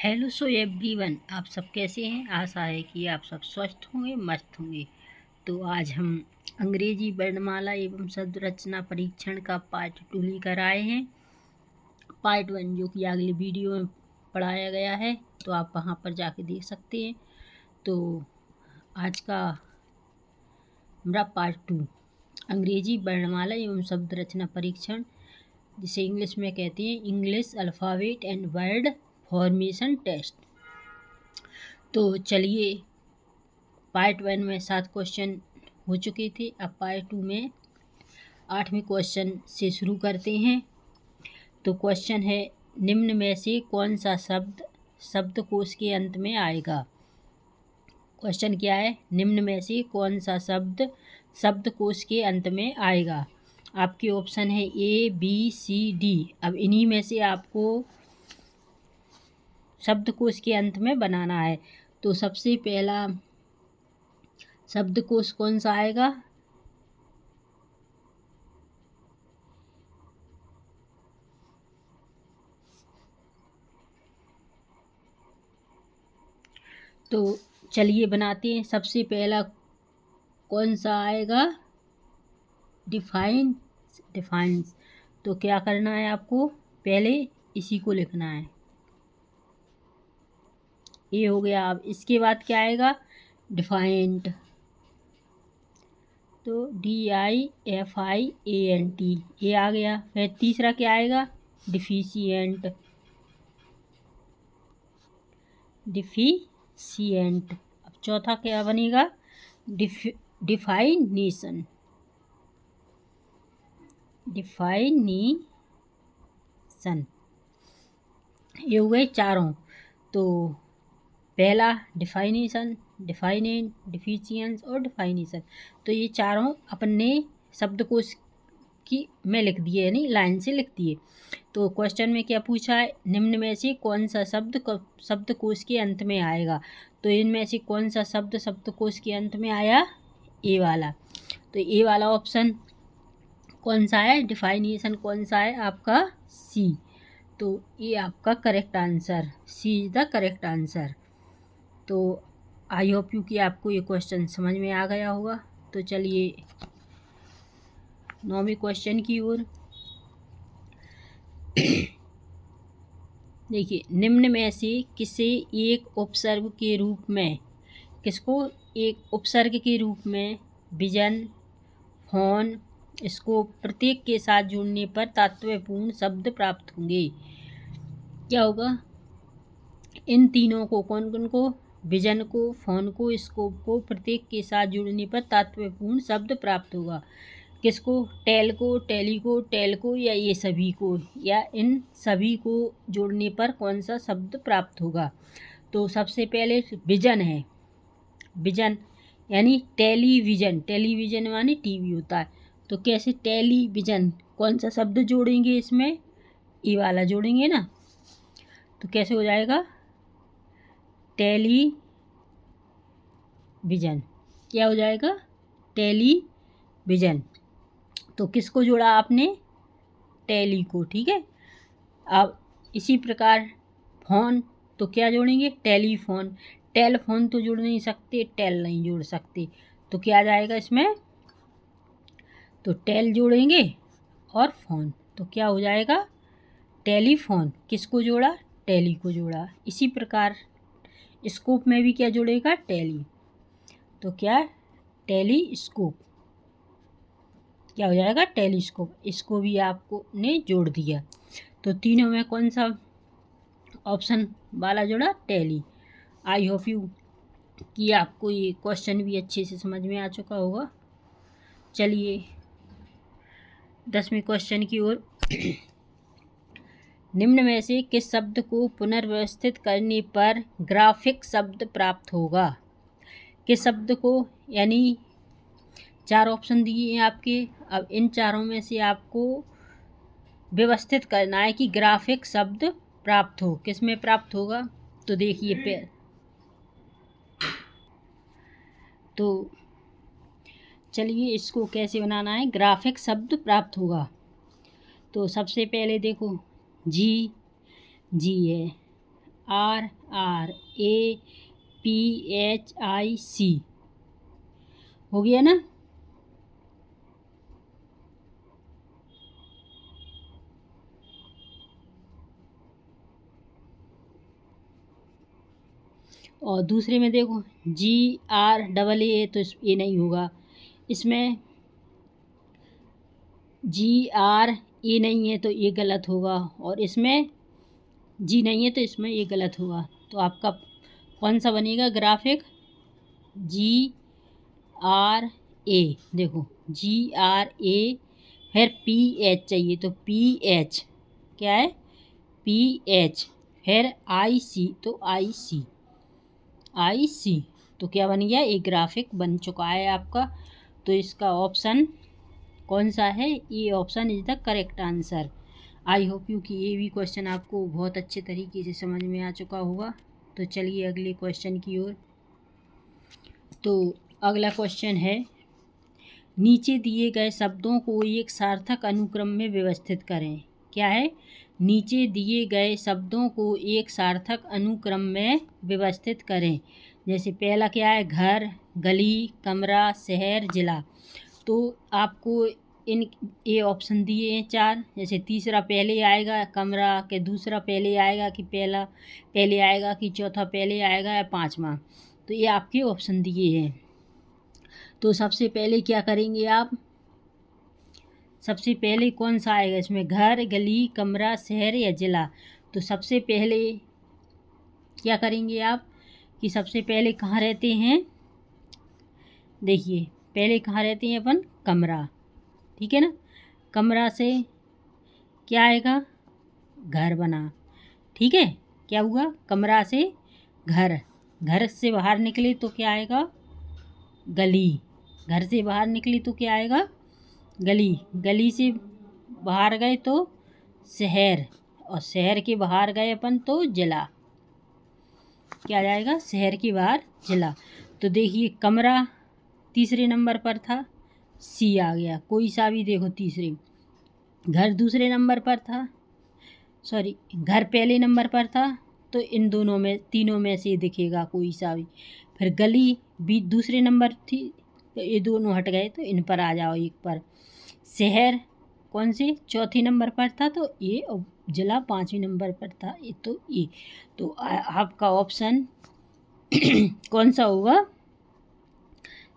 Hello everyone, आप सब कैसे हैं। आशा है कि आप सब स्वस्थ होंगे, मस्त होंगे। तो आज हम अंग्रेजी वर्णमाला एवं शब्द रचना परीक्षण का पार्ट 2 लेकर आए हैं। पार्ट 1 जो कि अगली वीडियो में पढ़ाया गया है, तो आप वहाँ पर जाके देख सकते हैं। तो आज का हमारा पार्ट 2 अंग्रेजी वर्णमाला एवं शब्द रचना परीक्षण, जिसे इंग्लिश में कहते हैं English alphabet and word formation test. तो चलिए, पार्ट 1 में 7 क्वेश्चन हो चुके थे। अब पार्ट 2 में 8वें क्वेश्चन से शुरू करते हैं। तो क्वेश्चन है, निम्न में से कौन सा शब्द शब्दकोश के अंत में आएगा। क्वेश्चन क्या है, निम्न में से कौन सा शब्द शब्दकोश के अंत में आएगा। आपके ऑप्शन है A, B, C, D। अब इन्हीं में से आपको शब्दकोश के अंत में बनाना है। तो सबसे पहला शब्दकोश कौन सा आएगा। तो चलिए बनाते हैं। सबसे पहला कौन सा आएगा, डिफाइंस। तो क्या करना है आपको, पहले इसी को लिखना है। ये हो गया। अब इसके बाद क्या आएगा, डिफाइंट। तो DIFIANT ये आ गया। फिर तीसरा क्या आएगा, डिफिशिएंट। अब चौथा क्या बनेगा, डिफाइनेशन। ये हो गए चारों। तो पहला डिफाइनेशन, डिफाइनेंट, डिफिशियंस और डिफाइनेशन। तो ये चारों अपन ने शब्दकोश की में लिख दिए, यानी लाइन से लिख दिए। तो क्वेश्चन में क्या पूछा है, निम्न में से कौन सा शब्द शब्दकोश के अंत में आएगा। तो इनमें से कौन सा शब्द शब्दकोश के अंत में आया, ए वाला। तो ए वाला ऑप्शन कौन सा है, डिफाइनेशन कौन सा है आपका, सी। तो ये आपका correct answer, C is the correct answer. तो आई होप यू कि आपको ये क्वेश्चन समझ में आ गया होगा। तो चलिए 9वें क्वेश्चन की ओर। देखिए, निम्न में से किसे एक उपसर्ग के रूप में, किसको एक उपसर्ग के रूप में विजन, फोन, इसको प्रत्येक के साथ जुड़ने पर तात्पर्यपूर्ण शब्द प्राप्त होंगे। क्या होगा, इन तीनों को, कौन कौन को, विजन को, फोन को, स्कोप को प्रत्येक के साथ जुड़ने पर तात्पर्यपूर्ण शब्द प्राप्त होगा। किसको, टेल को, टेली को, टेल को, या ये सभी को, या इन सभी को जोड़ने पर कौन सा शब्द प्राप्त होगा। तो सबसे पहले विजन है। विजन यानी टेलीविज़न, टेलीविज़न माने टीवी होता है। तो कैसे टेलीविज़न, कौन सा शब्द जोड़ेंगे इसमें, ई वाला जोड़ेंगे ना। तो कैसे हो जाएगा, टेलीविज़न। क्या हो जाएगा, टेलीविज़न। तो किसको जोड़ा आपने, टेली को, ठीक है। अब इसी प्रकार फोन, तो क्या जोड़ेंगे, टेलीफोन। टेलीफोन तो जोड़ नहीं सकते, टेल नहीं जोड़ सकते। तो क्या आ जाएगा इसमें, तो टेल जोड़ेंगे और फोन, तो क्या हो जाएगा, टेलीफोन। किसको जोड़ा, टेली को जोड़ा। इसी प्रकार स्कोप में भी क्या जोड़ेगा, टेली। तो क्या, टेलीस्कोप। क्या हो जाएगा, टेलीस्कोप। इसको भी आपको ने जोड़ दिया। तो तीनों में कौन सा ऑप्शन वाला जोड़ा, टेली। आई होप यू कि आपको ये क्वेश्चन भी अच्छे से समझ में आ चुका होगा। चलिए 10वें क्वेश्चन की ओर। निम्न में से किस शब्द को पुनर्व्यवस्थित करने पर ग्राफिक शब्द प्राप्त होगा। किस शब्द को, यानी 4 ऑप्शन दिए हैं आपके। अब इन चारों में से आपको व्यवस्थित करना है कि ग्राफिक शब्द प्राप्त हो। किस में प्राप्त होगा, तो देखिए तो चलिए इसको कैसे बनाना है, ग्राफिक शब्द प्राप्त होगा। तो सबसे पहले देखो, जी है। RRAPHIC हो गया ना। और दूसरे में देखो GRAA, तो ये नहीं होगा, इसमें GRA नहीं है तो ये गलत होगा, और इसमें G नहीं है तो इसमें ये गलत होगा। तो आपका कौन सा बनेगा ग्राफिक? GRA, देखो GRA, फिर PH चाहिए तो PH क्या है? PH, फिर IC तो IC, तो क्या बन गया? एक ग्राफिक बन चुका है आपका। तो इसका ऑप्शन कौन सा है? ये option is the correct answer. I hope you कि ये भी क्वेश्चन आपको बहुत अच्छे तरीके से समझ में आ चुका होगा। तो चलिए अगले क्वेश्चन की ओर। तो अगला क्वेश्चन है, नीचे दिए गए शब्दों को एक सार्थक अनुक्रम में व्यवस्थित करें। क्या है? नीचे दिए गए शब्दों को एक सार्थक अनुक्रम में व्यवस्थित करें। जैसे पहला क्या है? घर, गली, कमरा, शहर, जिला। तो आपको इन ये ऑप्शन दिए हैं 4। जैसे तीसरा पहले आएगा कमरा के, दूसरा पहले आएगा कि पहला पहले आएगा कि चौथा पहले आएगा या पाँचवा। तो ये आपके ऑप्शन दिए हैं। तो सबसे पहले क्या करेंगे आप? सबसे पहले कौन सा आएगा इसमें? घर, गली, कमरा, शहर या जिला। तो सबसे पहले क्या करेंगे आप कि सबसे पहले कहाँ रहते हैं? देखिए पहले कहाँ रहते हैं अपन? कमरा, ठीक है ना। कमरा से क्या आएगा? घर बना, ठीक है। क्या हुआ? कमरा से घर, घर से बाहर निकले तो क्या आएगा? गली, घर से बाहर निकली तो क्या आएगा? गली, गली से बाहर गए तो शहर, और शहर के बाहर गए अपन तो जिला। क्या जाएगा? शहर के बाहर जिला। तो देखिए कमरा तीसरे नंबर पर था, सी आ गया कोई सा भी, देखो तीसरे। घर दूसरे नंबर पर था, सॉरी घर पहले नंबर पर था, तो इन दोनों में तीनों में से दिखेगा कोई सा भी। फिर गली भी दूसरे नंबर थी, तो ये दोनों हट गए तो इन पर आ जाओ एक पर। शहर कौन से? चौथे नंबर पर था तो ये, और जिला पाँचवें नंबर पर था ये, तो ये। तो आपका ऑप्शन कौन सा होगा?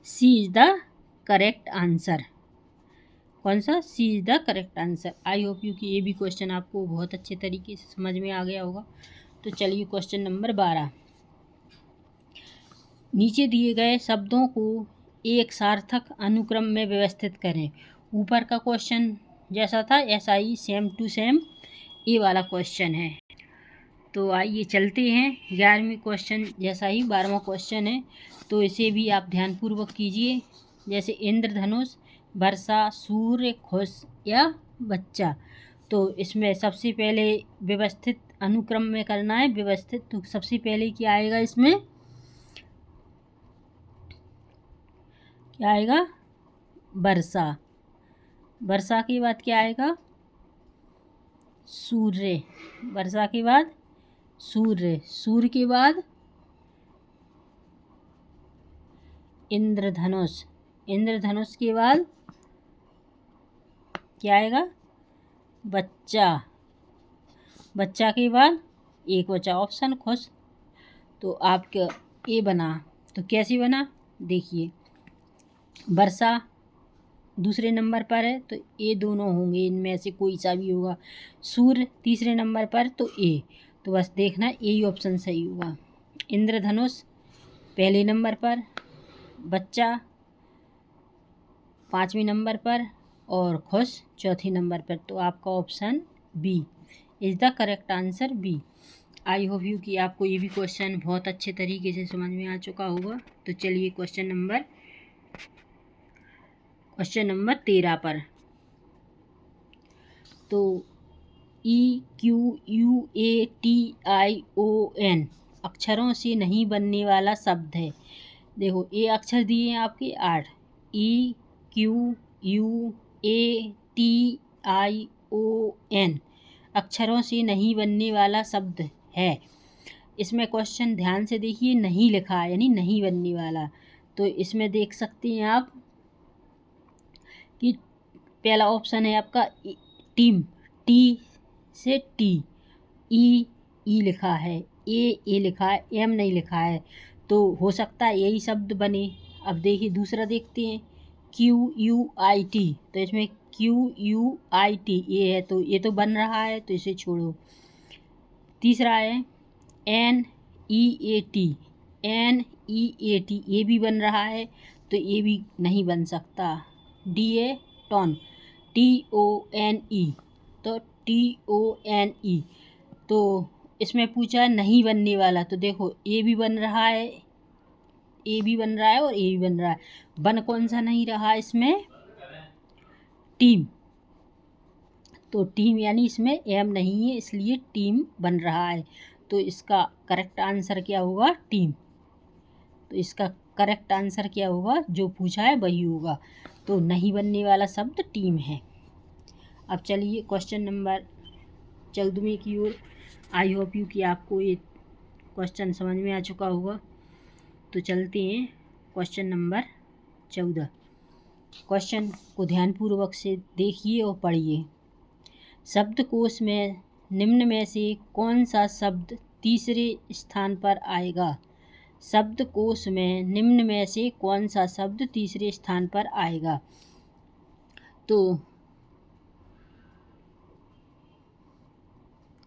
C is the correct answer. कौन सा? C is the correct answer. I hope you कि ये भी क्वेश्चन आपको बहुत अच्छे तरीके से समझ में आ गया होगा। तो चलिए क्वेश्चन नंबर 12। नीचे दिए गए शब्दों को एक सार्थक अनुक्रम में व्यवस्थित करें। ऊपर का क्वेश्चन जैसा था ऐसा ही सेम टू सेम ये वाला क्वेश्चन है। तो आइए चलते हैं 11वें क्वेश्चन जैसा ही 12वां क्वेश्चन है, तो इसे भी आप ध्यानपूर्वक कीजिए। जैसे इंद्रधनुष, वर्षा, सूर्य, खुश या बच्चा। तो इसमें सबसे पहले व्यवस्थित अनुक्रम में करना है। व्यवस्थित तो सबसे पहले क्या आएगा इसमें? क्या आएगा? वर्षा। वर्षा के बाद क्या आएगा? सूर्य। वर्षा के बाद सूर्य। सूर्य के बाद इंद्रधनुष। इंद्रधनुष के बाद क्या आएगा? बच्चा। बच्चा के बाद एक बचा ऑप्शन खुश। तो आपका ये बना, तो कैसे बना? देखिए वर्षा दूसरे नंबर पर है तो ये दोनों होंगे, इनमें से कोई सा भी होगा। सूर्य तीसरे नंबर पर तो ए, तो बस देखना यही ऑप्शन सही होगा। इंद्रधनुष पहले नंबर पर, बच्चा पाँचवें नंबर पर और खुश चौथे नंबर पर। तो आपका option B is the correct answer, B. I hope you कि आपको ये भी क्वेश्चन बहुत अच्छे तरीके से समझ में आ चुका होगा। तो चलिए क्वेश्चन नंबर 13 पर। तो EQUATION अक्षरों से नहीं बनने वाला शब्द है। देखो ये अक्षर दिए हैं आपके 8, EQUATION अक्षरों से नहीं बनने वाला शब्द है। इसमें क्वेश्चन ध्यान से देखिए, नहीं लिखा है यानी नहीं बनने वाला। तो इसमें देख सकते हैं आप कि पहला ऑप्शन है आपका टीम, टी से टी, ई लिखा है, ए लिखा है, एम नहीं लिखा है, तो हो सकता है यही शब्द बने। अब देखिए दूसरा देखते हैं, QUIT, तो इसमें QUIT ये है, तो ये तो बन रहा है, तो इसे छोड़ो। तीसरा है NEAT, ये भी बन रहा है, तो ये भी नहीं बन सकता। DA टॉन, TONE, तो TONE, तो इसमें पूछा है नहीं बनने वाला, तो देखो ये भी बन रहा है, ए भी बन रहा है और ए भी बन रहा है। बन कौन सा नहीं रहा इसमें? टीम, तो टीम यानी इसमें एम नहीं है, इसलिए टीम बन रहा है। तो इसका करेक्ट आंसर क्या होगा? टीम। तो इसका करेक्ट आंसर क्या होगा? जो पूछा है वही होगा। तो नहीं बनने वाला शब्द टीम है। अब चलिए क्वेश्चन नंबर 14वें की ओर। आई होप यू कि आपको ये क्वेश्चन समझ में आ चुका होगा। तो चलते हैं क्वेश्चन नंबर 14। क्वेश्चन को ध्यानपूर्वक से देखिए और पढ़िए। शब्दकोश में निम्न में से कौन सा शब्द तीसरे स्थान पर आएगा? शब्दकोश में निम्न में से कौन सा शब्द तीसरे स्थान पर आएगा? तो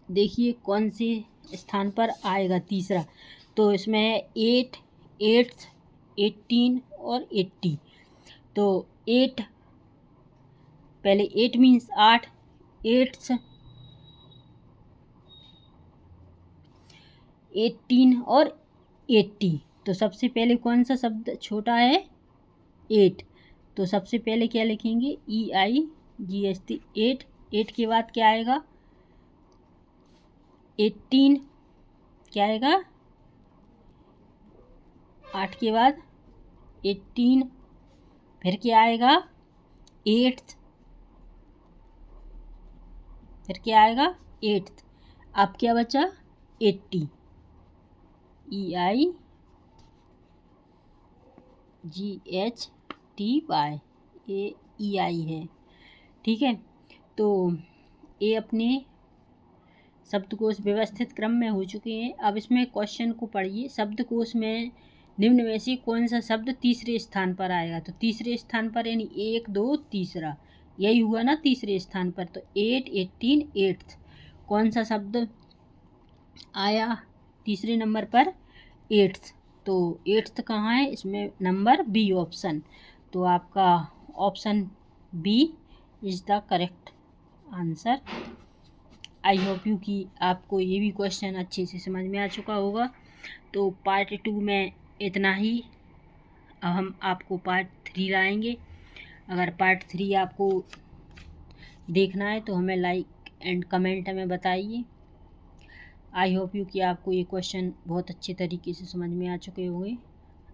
देखिए कौन से स्थान पर आएगा तीसरा। तो इसमें है 8, 8th, 18 और 80। तो 8, पहले 8 मीन्स 8, 8th, 18 और 80। तो सबसे पहले कौन सा शब्द छोटा है? 8। तो सबसे पहले क्या लिखेंगे? EIGHT, 8। 8 के बाद क्या आएगा? 18। क्या आएगा? 8 के बाद 18। फिर क्या आएगा? 8th। फिर क्या आएगा? 8th। अब क्या बचा? 80। EIGHTY, ये EI है। ठीक है, तो ये अपने शब्दकोश व्यवस्थित क्रम में हो चुके हैं। अब इसमें क्वेश्चन को पढ़िए। शब्दकोश में निम्न में से कौन सा शब्द तीसरे स्थान पर आएगा? तो तीसरे स्थान पर यानी 1, 2, तीसरा, यही हुआ ना तीसरे स्थान पर। तो 8, 18, 8th, कौन सा शब्द आया तीसरे नंबर पर? 8th। तो 8th कहाँ है? इसमें नंबर बी ऑप्शन। तो आपका option B is the correct answer. I hope you कि आपको ये भी क्वेश्चन अच्छे से समझ में आ चुका होगा। तो पार्ट 2 में इतना ही। अब हम आपको पार्ट 3 लाएंगे। अगर पार्ट 3 आपको देखना है तो हमें लाइक एंड कमेंट में बताइए। आई होप यू कि आपको ये क्वेश्चन बहुत अच्छे तरीके से समझ में आ चुके होंगे।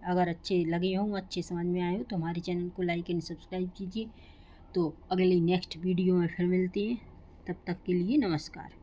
अगर अच्छे लगे हों, अच्छे समझ में आए हो, तो हमारे चैनल को लाइक एंड सब्सक्राइब कीजिए। तो अगली नेक्स्ट वीडियो में फिर मिलते हैं। तब तक के लिए नमस्कार।